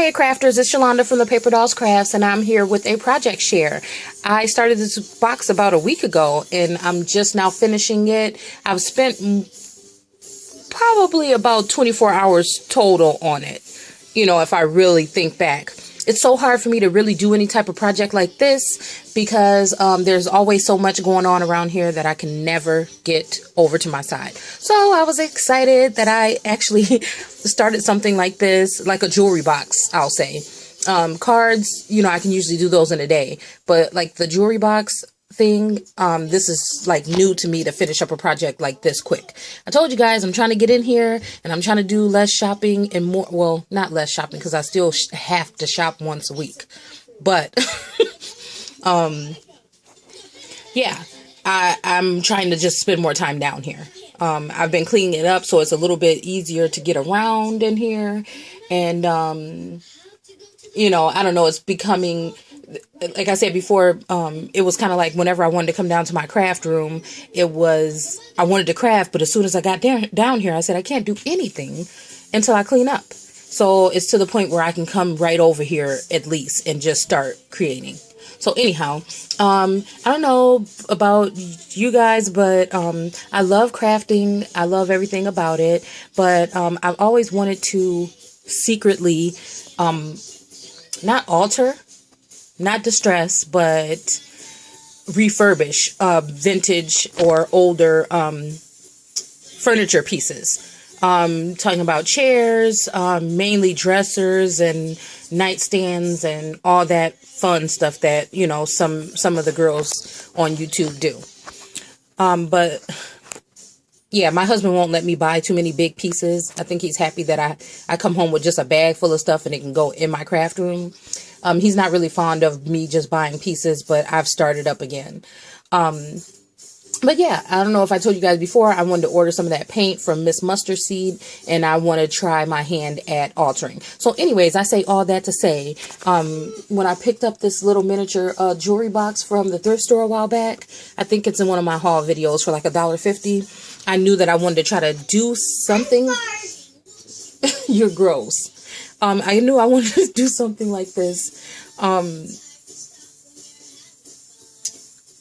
Hey crafters, it's Shalonda from the Paper Dolls Crafts, and I'm here with a project share. I started this box about a week ago, and I'm just now finishing it. I've spent probably about 24 hours total on it, if I really think back. It's so hard for me to really do any type of project like this because there's always so much going on around here that I can never get over to my side. So I was excited that I actually started something like this, like a jewelry box, I'll say. Cards, I can usually do those in a day, but like the jewelry box thing, this is like new to me to finish up a project like this quick. I told you guys I'm trying to get in here and I'm trying to do less shopping and more, well, not less shopping because I still have to shop once a week, but yeah, I'm trying to just spend more time down here. I've been cleaning it up so it's a little bit easier to get around in here, and I don't know, it's becoming, like I said before, it was kind of like whenever I wanted to come down to my craft room, I wanted to craft, but as soon as I got down here, I said, I can't do anything until I clean up. So it's to the point where I can come right over here at least and just start creating. So anyhow, I don't know about you guys, but I love crafting. I love everything about it. But I've always wanted to secretly not alter, not distress, but refurbish vintage or older furniture pieces. Talking about chairs, mainly dressers and nightstands and all that fun stuff that, some of the girls on YouTube do. But yeah, my husband won't let me buy too many big pieces. I think he's happy that I come home with just a bag full of stuff and it can go in my craft room. He's not really fond of me just buying pieces, but I've started up again. But yeah, I don't know if I told you guys before, I wanted to order some of that paint from Miss Mustard Seed, and I want to try my hand at altering. So anyways, I say all that to say, when I picked up this little miniature jewelry box from the thrift store a while back, I think it's in one of my haul videos for like $1.50. I knew that I wanted to try to do something. You're gross. I knew I wanted to do something like this. What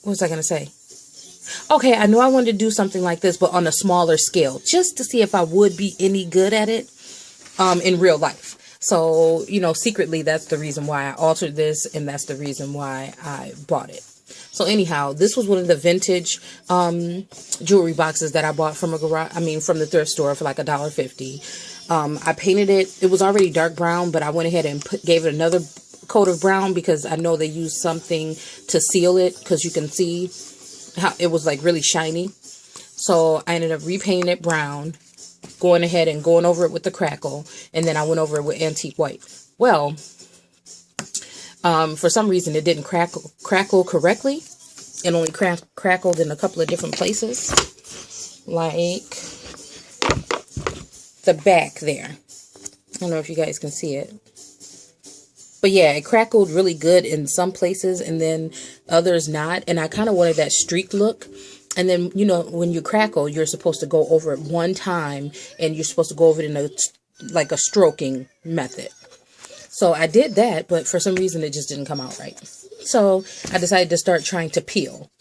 was I going to say? Okay, I knew I wanted to do something like this, but on a smaller scale, just to see if I would be any good at it in real life. So, secretly, that's the reason why I altered this, and that's the reason why I bought it. So anyhow, this was one of the vintage jewelry boxes that I bought from from the thrift store for like $1.50. I painted it. It was already dark brown, but I went ahead and gave it another coat of brown because I know they used something to seal it, because you can see how it was like really shiny. So I ended up repainting it brown, going ahead and going over it with the crackle, and then I went over it with antique white. Well, for some reason it didn't crackle correctly. It only crackled in a couple of different places, like the back there. I don't know if you guys can see it. But yeah, it crackled really good in some places and then others not. And I kind of wanted that streak look. And then, when you crackle, you're supposed to go over it one time and you're supposed to go over it in a stroking method. So I did that, but for some reason it just didn't come out right. So I decided to start trying to peel,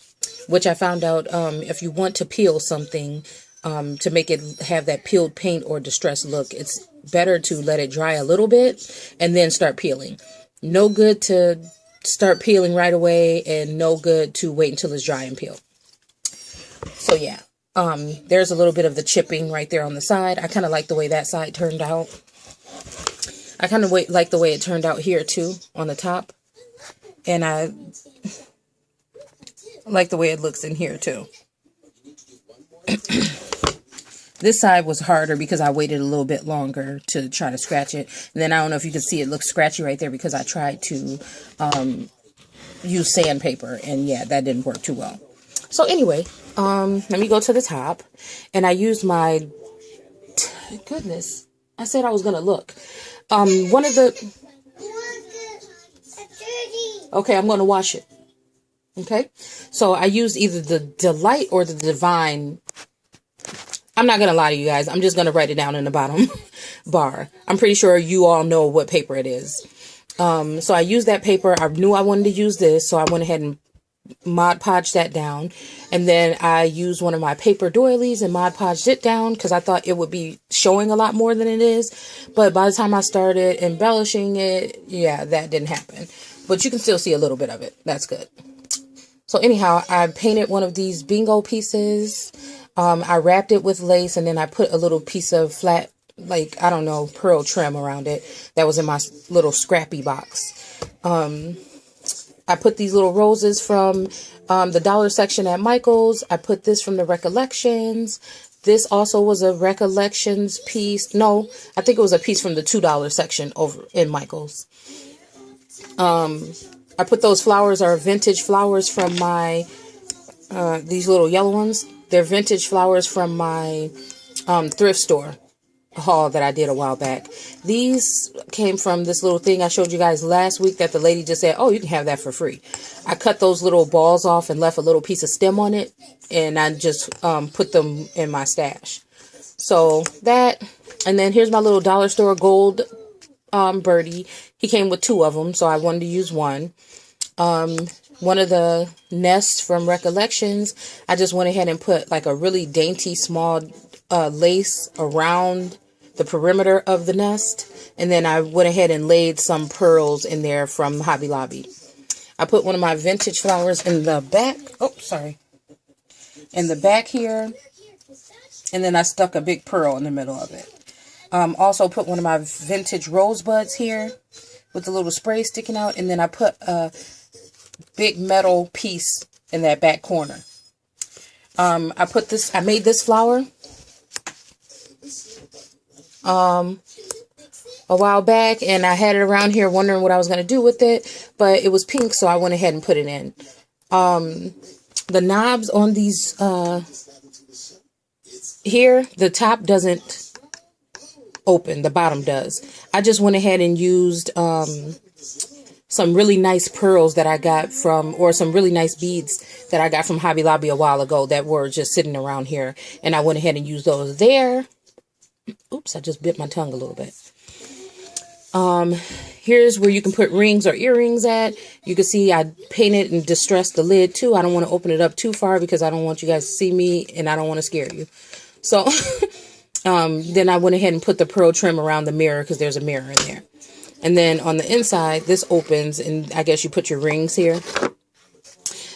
which I found out if you want to peel something to make it have that peeled paint or distressed look, it's better to let it dry a little bit and then start peeling. No good to start peeling right away, and no good to wait until it's dry and peel. So yeah, there's a little bit of the chipping right there on the side. I kind of like the way that side turned out. I kind of like the way it turned out here too on the top, and I like the way it looks in here too. This side was harder because I waited a little bit longer to try to scratch it. And then I don't know if you can see, it looks scratchy right there because I tried to use sandpaper. And yeah, that didn't work too well. So anyway, let me go to the top. And I used my... Goodness. I said I was going to look. One of the... Okay, I'm going to wash it. Okay. So I used either the Delight or the Divine. I'm not going to lie to you guys. I'm just going to write it down in the bottom. bar. I'm pretty sure you all know what paper it is. So I used that paper. I knew I wanted to use this, so I went ahead and Mod Podged that down. And then I used one of my paper doilies and Mod Podged it down because I thought it would be showing a lot more than it is. But by the time I started embellishing it, yeah, that didn't happen. But you can still see a little bit of it. That's good. So anyhow, I painted one of these bingo pieces. I wrapped it with lace, and then I put a little piece of flat, like, I don't know, pearl trim around it. That was in my little scrappy box. I put these little roses from the dollar section at Michael's. I put this from the Recollections. This also was a Recollections piece. No, I think it was a piece from the $2 section over in Michael's. I put those flowers are vintage flowers from my, these little yellow ones. They're vintage flowers from my thrift store haul that I did a while back. These came from this little thing I showed you guys last week that the lady just said, oh, you can have that for free. I cut those little balls off and left a little piece of stem on it, and I just put them in my stash. So that, and then here's my little dollar store gold birdie. He came with 2 of them, so I wanted to use one. One of the nests from Recollections, I just went ahead and put like a really dainty small lace around the perimeter of the nest, and then I went ahead and laid some pearls in there from Hobby Lobby. I put one of my vintage flowers in the back, in the back here, and then I stuck a big pearl in the middle of it. Also put one of my vintage rosebuds here with the little spray sticking out, and then I put a big metal piece in that back corner. I made this flower a while back, and I had it around here wondering what I was going to do with it, but it was pink, so I went ahead and put it in. The knobs on these here, the top doesn't open, the bottom does. I just went ahead and used some really nice pearls that I got from, or some really nice beads that I got from Hobby Lobby a while ago that were just sitting around here, and I went ahead and used those there. Oops, I just bit my tongue a little bit. Here's where you can put rings or earrings at. You can see I painted and distressed the lid too. I don't want to open it up too far because I don't want you guys to see me, and I don't want to scare you. So then I went ahead and put the pearl trim around the mirror because there's a mirror in there. And then on the inside, this opens, and I guess you put your rings here.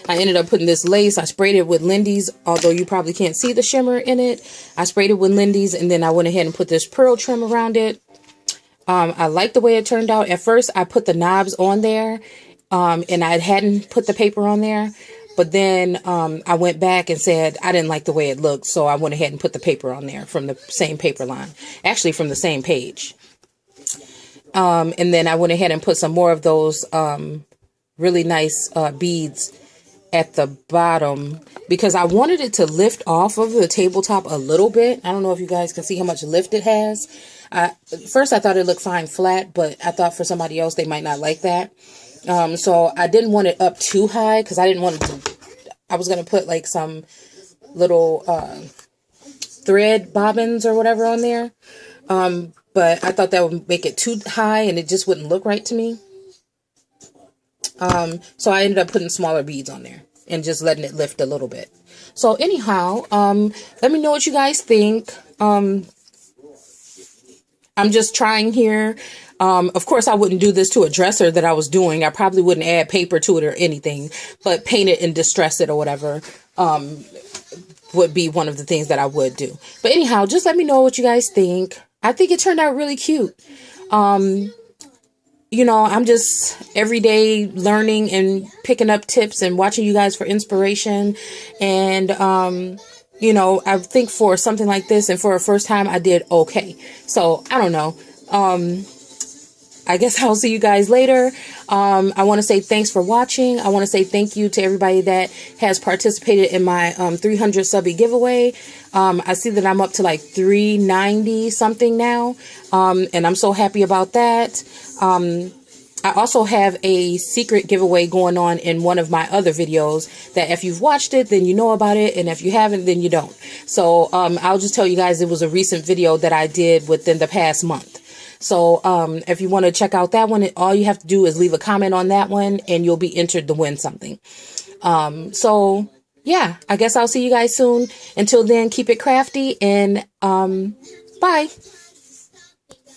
I ended up putting this lace. I sprayed it with Lindy's, although you probably can't see the shimmer in it. I sprayed it with Lindy's, and then I went ahead and put this pearl trim around it. I like the way it turned out. At first, I put the knobs on there, and I hadn't put the paper on there. But then I went back and said I didn't like the way it looked, so I went ahead and put the paper on there from the same paper line. Actually, from the same page. And then I went ahead and put some more of those really nice beads at the bottom because I wanted it to lift off of the tabletop a little bit. I don't know if you guys can see how much lift it has. First, I thought it looked fine flat, but I thought for somebody else, they might not like that. So I didn't want it up too high because I didn't want it to, I was going to put like some little thread bobbins or whatever on there. But I thought that would make it too high and it just wouldn't look right to me. So I ended up putting smaller beads on there and just letting it lift a little bit. So anyhow, let me know what you guys think. I'm just trying here. Of course, I wouldn't do this to a dresser that I was doing. I probably wouldn't add paper to it or anything, but paint it and distress it or whatever would be one of the things that I would do. But anyhow, just let me know what you guys think. I think it turned out really cute. You know, I'm just every day learning and picking up tips and watching you guys for inspiration. And, you know, I think for something like this and for a first time, I did okay. So I don't know. I guess I'll see you guys later. I want to say thanks for watching. I want to say thank you to everybody that has participated in my 300 subby giveaway. I see that I'm up to like 390 something now. And I'm so happy about that. I also have a secret giveaway going on in one of my other videos that if you've watched it, then you know about it. And if you haven't, then you don't. So I'll just tell you guys it was a recent video that I did within the past month. So if you want to check out that one, all you have to do is leave a comment on that one and you'll be entered to win something. So yeah, I guess I'll see you guys soon. Until then, keep it crafty and bye.